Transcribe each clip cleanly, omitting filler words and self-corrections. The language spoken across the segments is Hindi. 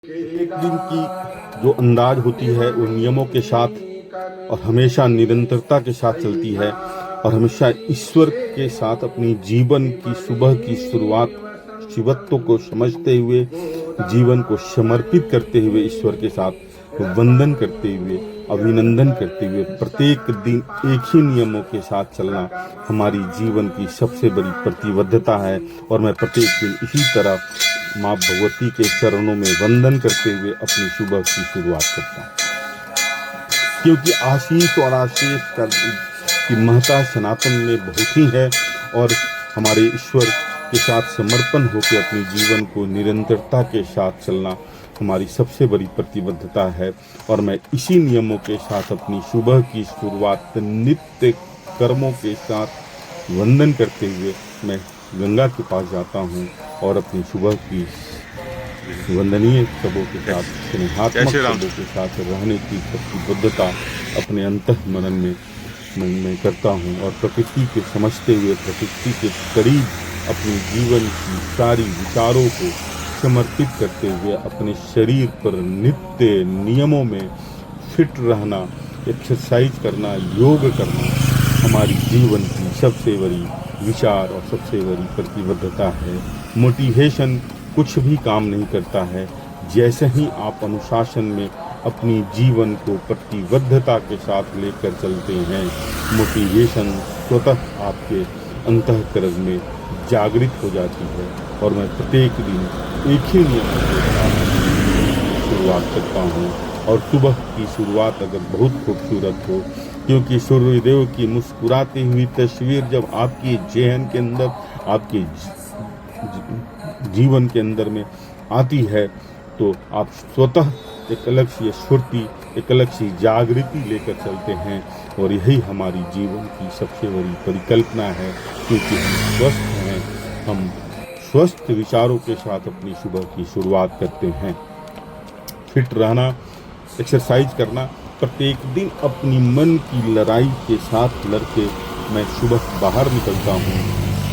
एक दिन की जो अंदाज होती है वो नियमों के साथ और हमेशा निरंतरता के साथ चलती है और हमेशा ईश्वर के साथ अपनी जीवन की सुबह की शुरुआत शिवत्व को समझते हुए जीवन को समर्पित करते हुए ईश्वर के साथ वंदन करते हुए अभिनंदन करते हुए प्रत्येक दिन एक ही नियमों के साथ चलना हमारी जीवन की सबसे बड़ी प्रतिबद्धता है। और मैं प्रत्येक दिन इसी तरह माँ भगवती के चरणों में वंदन करते हुए अपनी सुबह की शुरुआत करता हूँ, क्योंकि आशीष और आशीष की महत्ता सनातन में बहुत ही है और हमारे ईश्वर के साथ समर्पण होकर अपने जीवन को निरंतरता के साथ चलना हमारी सबसे बड़ी प्रतिबद्धता है। और मैं इसी नियमों के साथ अपनी सुबह की शुरुआत नित्य कर्मों के साथ वंदन करते हुए मैं गंगा के पास जाता हूँ और अपनी सुबह की वंदनीय शब्दों के साथ स्नेहात्मक शब्दों के साथ रहने की प्रतिबद्धता अपने अंतःमनन में मैं करता हूँ और प्रकृति के समझते हुए प्रकृति के करीब अपने जीवन की सारी विचारों को समर्पित करते हुए अपने शरीर पर नित्य नियमों में फिट रहना, एक्सरसाइज करना, योग करना हमारी जीवन की सबसे बड़ी विचार और सबसे बड़ी प्रतिबद्धता है। मोटिवेशन कुछ भी काम नहीं करता है। जैसे ही आप अनुशासन में अपनी जीवन को प्रतिबद्धता के साथ लेकर चलते हैं, मोटिवेशन स्वतः आपके अंतःकरण में जागृत हो जाती है। और मैं प्रत्येक दिन एक ही नियम के साथ शुरुआत करता हूँ और सुबह की शुरुआत अगर बहुत खूबसूरत हो, क्योंकि सूर्यदेव की मुस्कुराती हुई तस्वीर जब आपकी जेहन के अंदर, आपके जीवन के अंदर में आती है तो आप स्वतः एक अलग सी स्फूर्ति, एक अलग सी जागृति लेकर चलते हैं। और यही हमारी जीवन की सबसे बड़ी परिकल्पना है, क्योंकि हम स्वस्थ हैं, हम स्वस्थ विचारों के साथ अपनी सुबह की शुरुआत करते हैं। फिट रहना, एक्सरसाइज करना, प्रत्येक दिन अपनी मन की लड़ाई के साथ लड़के मैं सुबह बाहर निकलता हूँ,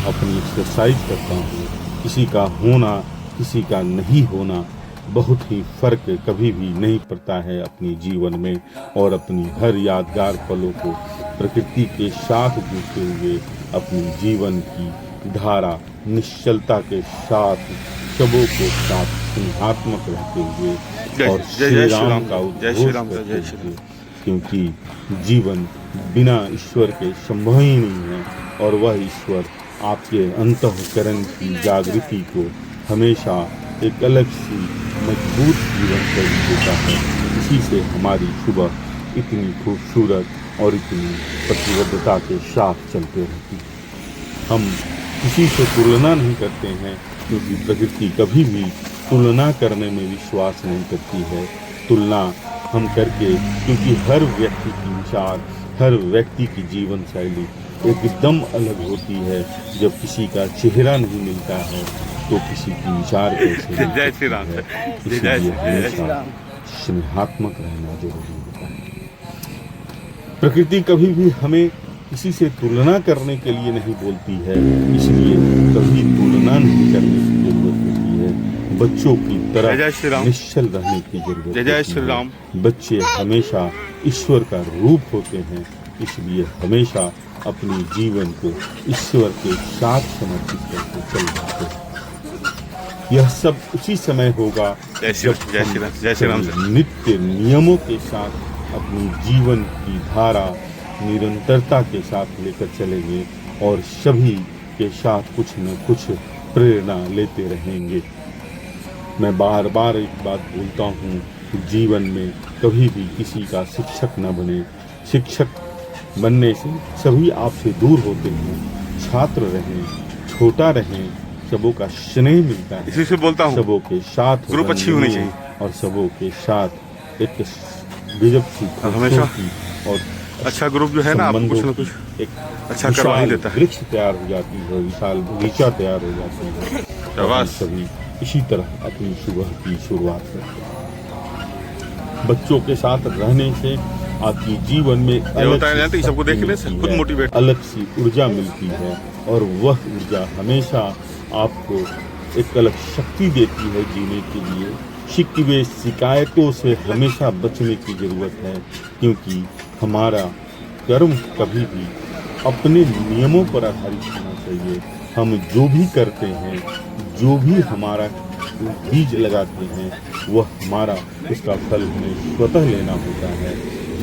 अपनी एक्सरसाइज करता हूँ। किसी का होना, किसी का नहीं होना बहुत ही फर्क कभी भी नहीं पड़ता है अपनी जीवन में। और अपनी हर यादगार पलों को प्रकृति के साथ जोड़ते हुए अपनी जीवन की धारा निश्चलता के साथ सबों के साथ स्नेहात्मक रहते हुए और श्री राम का उद्घोष करते हुए, क्योंकि जीवन बिना ईश्वर के संभव ही नहीं है। और वह ईश्वर आपके अंतःकरण की जागृति को हमेशा एक अलग सी मजबूत जीवन शैली देता है। इसी से हमारी सुबह इतनी खूबसूरत और इतनी प्रतिबद्धता के साथ चलते रहती है। हम किसी से तुलना नहीं करते हैं, क्योंकि प्रकृति कभी भी तुलना करने में विश्वास नहीं करती है। तुलना हम करके, क्योंकि हर व्यक्ति की विचार, हर व्यक्ति की जीवन शैली एकदम अलग होती है। जब किसी का चेहरा नहीं मिलता है तो किसी की विचार कैसे जय श्री राम। इसलिए हमेशा स्नेहात्मक रहना जरूरी होता है। प्रकृति कभी भी हमें किसी से तुलना करने के लिए नहीं बोलती है, इसलिए कभी तुलना नहीं करने की जरूरत होती है। बच्चों की तरह निश्चल रहने की जरूरत होती है। बच्चे हमेशा ईश्वर का रूप होते हैं, इसलिए हमेशा अपने जीवन को ईश्वर के साथ समर्पित करके चल जाते हैं। यह सब उसी समय होगा जब नित्य नियमों के साथ अपनी जीवन की धारा निरंतरता के साथ लेकर चलेंगे और सभी के साथ कुछ न कुछ प्रेरणा लेते रहेंगे। मैं बार बार एक बात बोलता हूँ, जीवन में कभी भी किसी का शिक्षक न बने। शिक्षक बनने से सभी आपसे दूर होते हैं। छात्र रहें, छोटा रहें, सबों का स्नेह मिलता है। इसी से बोलता हूँ, सबों के साथ ग्रुप अच्छी होनी चाहिए और सबों के साथ एक गजब सी हमेशा और अच्छा ग्रुप जो है ना, आपको कुछ न कुछ एक अच्छा करवा ही देता है। वृक्ष तैयार हो जाती है, विशाल बगीचा तैयार हो जाती है। सभी इसी तरह अपनी सुबह की शुरुआत करते हैं। बच्चों के साथ रहने से आपकी जीवन में अलग सबको देखने से खुद मोटिवेट अलग सी ऊर्जा मिलती है और वह ऊर्जा हमेशा आपको एक अलग शक्ति देती है जीने के लिए। शिकवे शिकायतों से हमेशा बचने की जरूरत है, क्योंकि हमारा कर्म कभी भी अपने नियमों पर आधारित होना चाहिए। हम जो भी करते हैं, जो भी हमारा बीज लगाते हैं, वह हमारा उसका फल हमें स्वतः लेना होता है।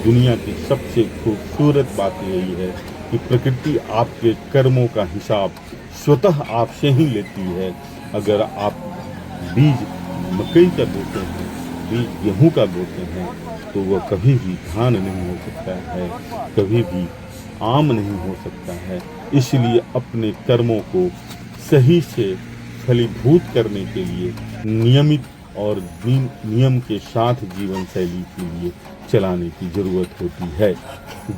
दुनिया की सबसे खूबसूरत बात यही है कि प्रकृति आपके कर्मों का हिसाब स्वतः आपसे ही लेती है। अगर आप बीज मकई का बोते हैं, बीज गेहूं का बोते हैं, तो वह कभी भी धान नहीं हो सकता है, कभी भी आम नहीं हो सकता है। इसलिए अपने कर्मों को सही से फलीभूत करने के लिए नियमित और नियम के साथ जीवन शैली के लिए चलाने की जरूरत होती है।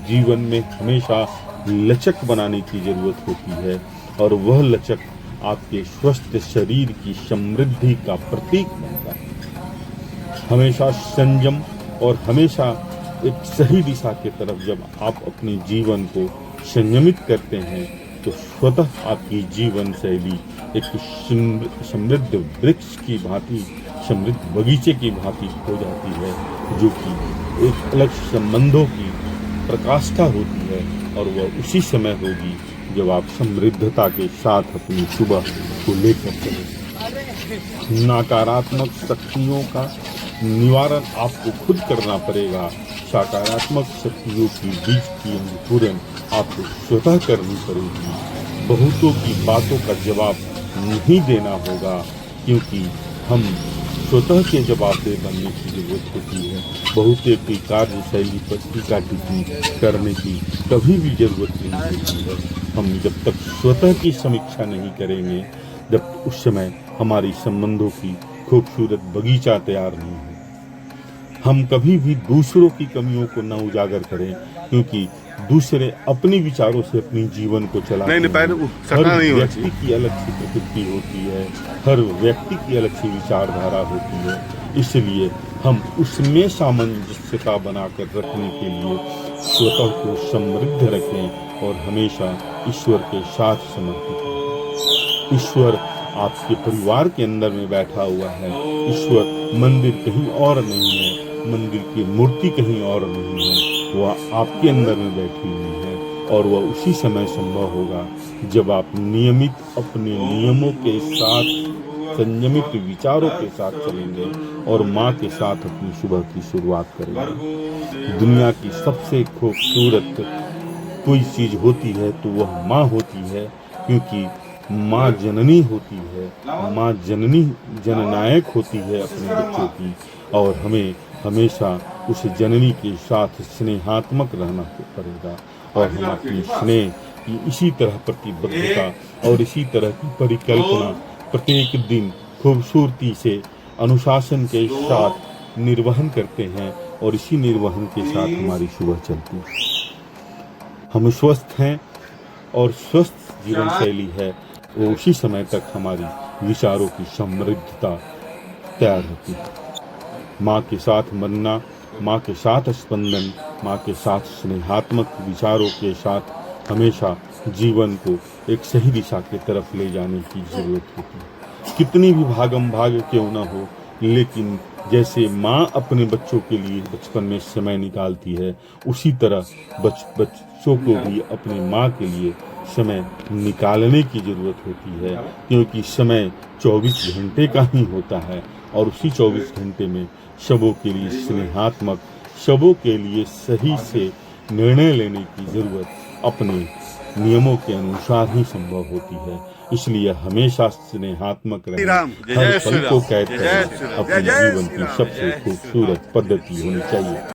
जीवन में हमेशा लचक बनाने की जरूरत होती है, और वह लचक आपके स्वस्थ शरीर की समृद्धि का प्रतीक बनता है। हमेशा संयम और हमेशा एक सही दिशा की तरफ जब आप अपने जीवन को संयमित करते हैं, तो स्वतः आपकी जीवन शैली एक समृद्ध वृक्ष की भांति, समृद्ध बगीचे की भांति हो जाती है, जो कि एक अलग संबंधों की प्रकाष्ठा होती है। और वह उसी समय होगी जब आप समृद्धता के साथ अपनी सुबह को लेकर चलें। नकारात्मक शक्तियों का निवारण आपको खुद करना पड़ेगा। सकारात्मक शक्तियों की बीज की अंकुरण आपको स्वतः करनी पड़ेगी। बहुतों की बातों का जवाब नहीं देना होगा, क्योंकि हम स्वतः के जवाबदेह बनने की जरूरत होती है। बहुतों की कार्यशैली पर टीका टिप्पणी करने की कभी भी जरूरत नहीं होती है। हम जब तक स्वतः की समीक्षा नहीं करेंगे, जब उस समय हमारी संबंधों की खूबसूरत बगीचा तैयार नहीं हो। हम कभी भी दूसरों की कमियों को न उजागर करें, क्योंकि दूसरे अपने विचारों से अपनी जीवन को चलाते हैं। हर व्यक्ति की अलग सी प्रकृति होती है, हर व्यक्ति की अलग सी विचारधारा होती है। इसलिए हम उसमें सामंजस्यता बनाकर रखने के लिए स्वतः को समृद्ध रखें और हमेशा ईश्वर के साथ समर्पित रहें। ईश्वर आपके परिवार के अंदर में बैठा हुआ है। ईश्वर मंदिर कहीं और नहीं है, मंदिर की मूर्ति कहीं और नहीं है, वह आपके अंदर में बैठी हुई है। और वह उसी समय संभव होगा जब आप नियमित अपने नियमों के साथ, संयमित विचारों के साथ चलेंगे और माँ के साथ अपनी सुबह की शुरुआत करेंगे। दुनिया की सबसे खूबसूरत कोई चीज होती है तो वह माँ होती है, क्योंकि माँ जननी होती है, माँ जननी जननायक होती है अपने बच्चों की। और हमें हमेशा उस जननी के साथ स्नेहात्मक रहना पड़ेगा, और हम अपनी स्नेह की इसी तरह प्रतिबद्धता और इसी तरह की परिकल्पना प्रत्येक दिन खूबसूरती से अनुशासन के साथ निर्वहन करते हैं, और इसी निर्वहन के साथ हमारी सुबह चलती है। हम स्वस्थ हैं और स्वस्थ जीवन शैली है, वो उसी समय तक हमारी विचारों की समृद्धता तैयार होती है। माँ के साथ मरना, माँ के साथ स्पंदन, माँ के साथ स्नेहात्मक विचारों के साथ हमेशा जीवन को एक सही दिशा की तरफ ले जाने की जरूरत होती है। कितनी भी भागम भाग क्यों ना हो, लेकिन जैसे माँ अपने बच्चों के लिए बचपन में समय निकालती है, उसी तरह बच्चों को भी अपने माँ के लिए समय निकालने की जरूरत होती है, क्योंकि समय 24 घंटे का ही होता है। और उसी 24 घंटे में सबों के लिए स्नेहात्मक, सबों के लिए सही से निर्णय लेने की जरूरत अपने नियमों के अनुसार ही संभव होती है। इसलिए हमेशा स्नेहात्मक रहें, हर पल को कैद करें, अपने जीवन की सबसे खूबसूरत पद्धति होनी चाहिए।